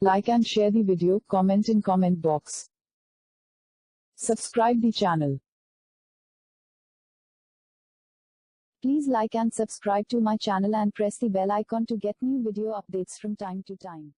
Like and share the video, comment in comment box. Subscribe the channel. Please like and subscribe to my channel and press the bell icon to get new video updates from time to time.